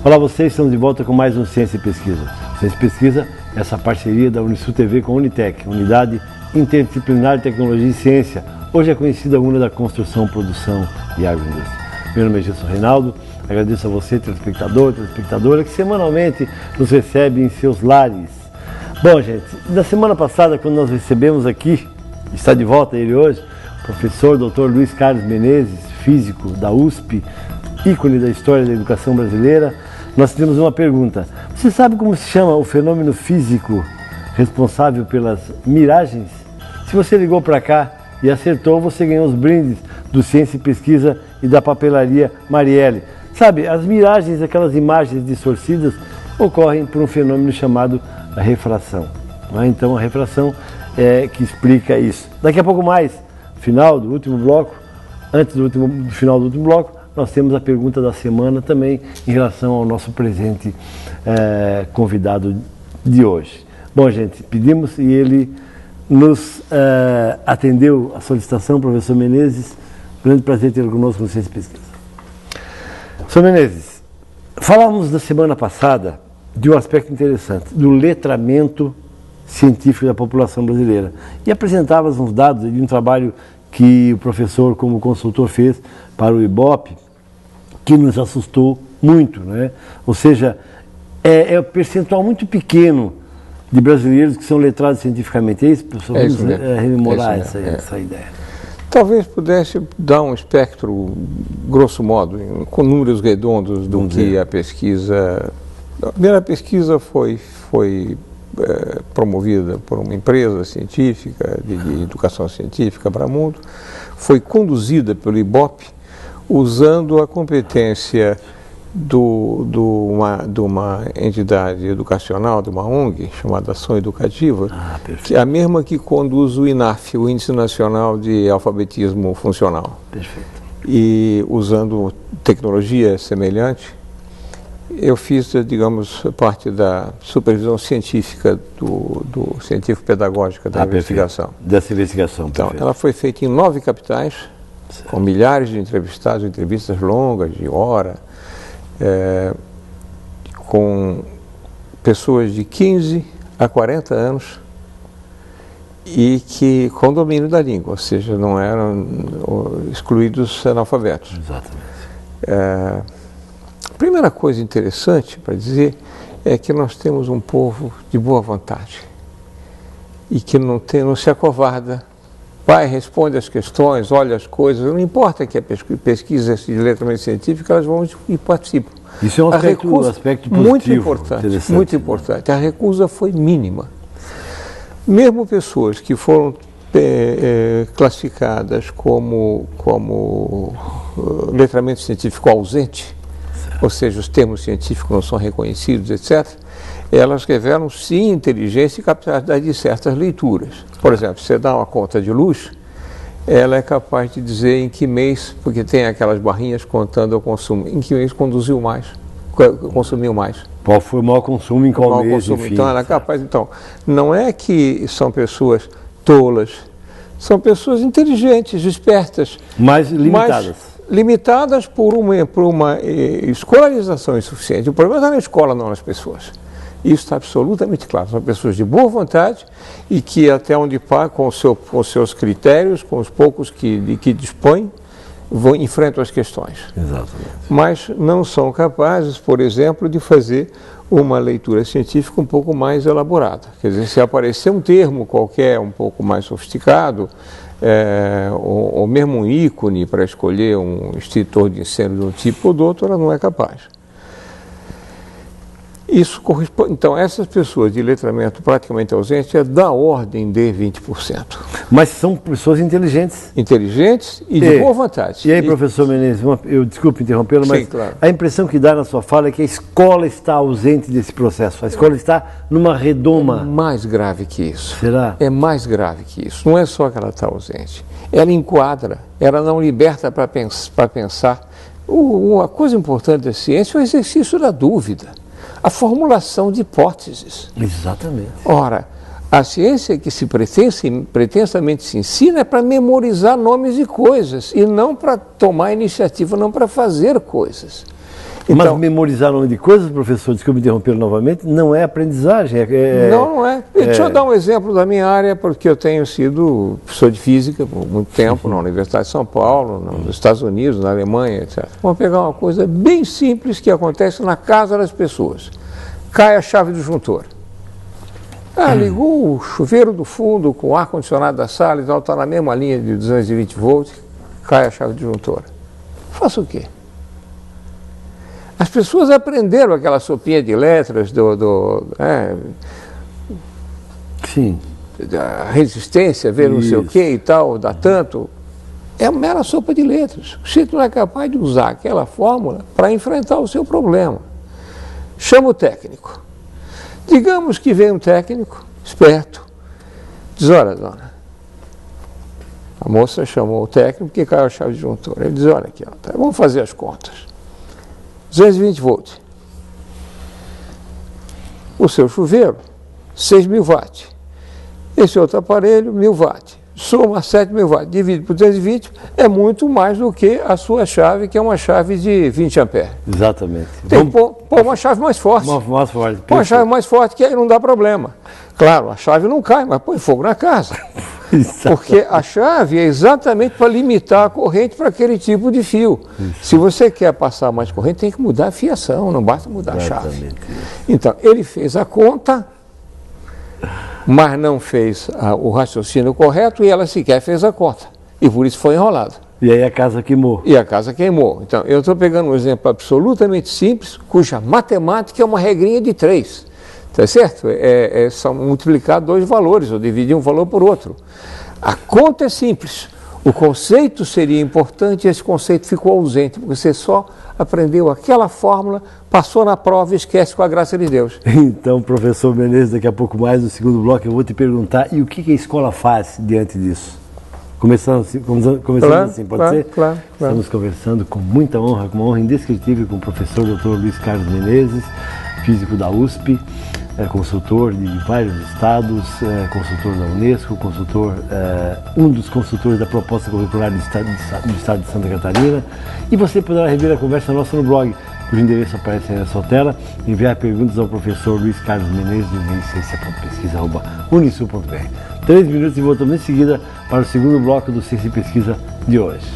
Olá vocês, estamos de volta com mais um Ciência e Pesquisa. Ciência e Pesquisa, essa parceria da Unisul TV com a Unitec, Unidade Interdisciplinar de Tecnologia e Ciência. Hoje é conhecida a UNA da Construção, Produção e Agroindústria. Meu nome é Gilson Reinaldo, agradeço a você, telespectador, telespectadora, que semanalmente nos recebe em seus lares. Bom, gente, na semana passada, quando nós recebemos aqui, está de volta ele hoje, o professor Dr. Luiz Carlos Menezes, físico da USP, ícone da história da educação brasileira, nós temos uma pergunta. Você sabe como se chama o fenômeno físico responsável pelas miragens? Se você ligou para cá e acertou, você ganhou os brindes do Ciência e Pesquisa e da papelaria Marielle. Sabe, as miragens, aquelas imagens distorcidas, ocorrem por um fenômeno chamado a refração. Então a refração é que explica isso. Daqui a pouco mais, final do último bloco, antes do final do último bloco, nós temos a pergunta da semana também em relação ao nosso presente convidado de hoje. Bom, gente, pedimos e ele nos atendeu a solicitação, professor Menezes. Grande prazer tê-lo conosco no Ciência e Pesquisa. Professor Menezes, falamos na semana passada de um aspecto interessante, do letramento científico da população brasileira. E apresentava uns dados de um trabalho que o professor, como consultor, fez para o IBOP, que nos assustou muito, né? Ou seja, é um percentual muito pequeno de brasileiros que são letrados cientificamente. É isso, professor? Vamos rememorar essa ideia. Talvez pudesse dar um espectro, grosso modo, com números redondos do que a pesquisa... A primeira pesquisa foi promovida por uma empresa científica, de educação científica para o mundo, foi conduzida pelo IBOP, usando a competência de uma entidade educacional, de uma ONG, chamada Ação Educativa, que é a mesma que conduz o INAF, o Índice Nacional de Alfabetismo Funcional. Perfeito. E usando tecnologia semelhante, eu fiz, digamos, parte da supervisão científica do científico-pedagógica da investigação. Dessa investigação, então, perfeito. ela foi feita em 9 capitais, com milhares de entrevistados, entrevistas longas, de hora, com pessoas de 15 a 40 anos e que com domínio da língua, ou seja, não eram excluídos analfabetos. Exatamente. A primeira coisa interessante para dizer é que nós temos um povo de boa vontade e que não se acovarda. Vai, responde as questões, olha as coisas, não importa que a pesquisa de letramento científico, elas vão e participam. Isso é um aspecto positivo, muito importante. A recusa foi mínima. Mesmo pessoas que foram classificadas como letramento científico ausente, ou seja, os termos científicos não são reconhecidos, etc., elas revelam, sim, inteligência e capacidade de certas leituras. Por exemplo, você dá uma conta de luz, ela é capaz de dizer em que mês, porque tem aquelas barrinhas contando o consumo, em que mês consumiu mais. Qual foi o maior consumo em qual mês, enfim. Então, ela é capaz... Então, não é que são pessoas tolas, são pessoas inteligentes, espertas. Mas limitadas. Limitadas por uma escolarização insuficiente. O problema está na escola, não nas pessoas. Isso está absolutamente claro. São pessoas de boa vontade e que, até onde pá, com seus critérios, com os poucos de que dispõem, enfrentam as questões. Exatamente. Mas não são capazes, por exemplo, de fazer uma leitura científica um pouco mais elaborada. Quer dizer, se aparecer um termo qualquer um pouco mais sofisticado, ou mesmo um ícone para escolher um extintor de incêndio de um tipo ou do outro, ela não é capaz. Isso corresponde, então, essas pessoas de letramento praticamente ausente é da ordem de 20%. Mas são pessoas inteligentes. Inteligentes e de boa vontade. E aí, professor Menezes, eu desculpe interrompê-lo, mas claro, a impressão que dá na sua fala é que a escola está ausente desse processo. A escola está numa redoma. É mais grave que isso. Será? É mais grave que isso. Não é só que ela está ausente. Ela enquadra, ela não liberta para pensar. Uma coisa importante da ciência é o exercício da dúvida. A formulação de hipóteses. Exatamente. Ora, a ciência que pretensamente se ensina é para memorizar nomes de coisas e não para tomar iniciativa, não para fazer coisas. Mas memorizar o nome de coisas, professor, desculpe interromper novamente, não é aprendizagem. Não é. Deixa eu dar um exemplo da minha área, porque eu tenho sido professor de física por muito tempo na Universidade de São Paulo, nos Estados Unidos, na Alemanha, etc. Vamos pegar uma coisa bem simples que acontece na casa das pessoas. Cai a chave do disjuntor. Ligou o chuveiro do fundo com o ar-condicionado da sala e tal, está na mesma linha de 220 volts, cai a chave do disjuntor. Faça o quê? As pessoas aprenderam aquela sopinha de letras Sim. Da resistência, ver não sei o que e tal, dá tanto. É uma mera sopa de letras. O sujeito não é capaz de usar aquela fórmula para enfrentar o seu problema. Chama o técnico. Digamos que vem um técnico esperto, diz, olha, dona, a moça chamou o técnico que caiu a chave de disjuntor. Ele diz, olha aqui, tá, vamos fazer as contas. 220 volts. O seu chuveiro, 6.000 watts. Esse outro aparelho, 1.000 watts. Soma 7.000 watts, divide por 220, é muito mais do que a sua chave, que é uma chave de 20 amperes. Exatamente. Tem que pôr uma chave mais forte. Mais forte. Põe uma chave mais forte, que aí não dá problema. Claro, a chave não cai, mas põe fogo na casa. Porque a chave é exatamente para limitar a corrente para aquele tipo de fio. Se você quer passar mais corrente, tem que mudar a fiação, não basta mudar a chave. Então, ele fez a conta, mas não fez o raciocínio correto e ela sequer fez a conta. E por isso foi enrolado. E aí a casa queimou. E a casa queimou. Então, eu estou pegando um exemplo absolutamente simples, cuja matemática é uma regrinha de 3. Tá certo? É só multiplicar 2 valores, ou dividir um valor por outro. A conta é simples. O conceito seria importante e esse conceito ficou ausente, porque você só aprendeu aquela fórmula, passou na prova e esquece com a graça de Deus. Então, professor Menezes, daqui a pouco mais, no segundo bloco, eu vou te perguntar, e o que a escola faz diante disso? Começando assim, pode ser? Claro. Estamos conversando com muita honra, com uma honra indescritível, com o professor Dr. Luiz Carlos Menezes, físico da USP, consultor de vários estados, consultor da Unesco, um dos consultores da proposta curricular do estado de Santa Catarina. E você poderá rever a conversa nossa no blog, cujo endereço aparece aí na sua tela, enviar perguntas ao professor Luiz Carlos Menezes, do e-mail ciência.pesquisa@unisul.br. 3 minutos e voltamos em seguida para o segundo bloco do Ciência e Pesquisa de hoje.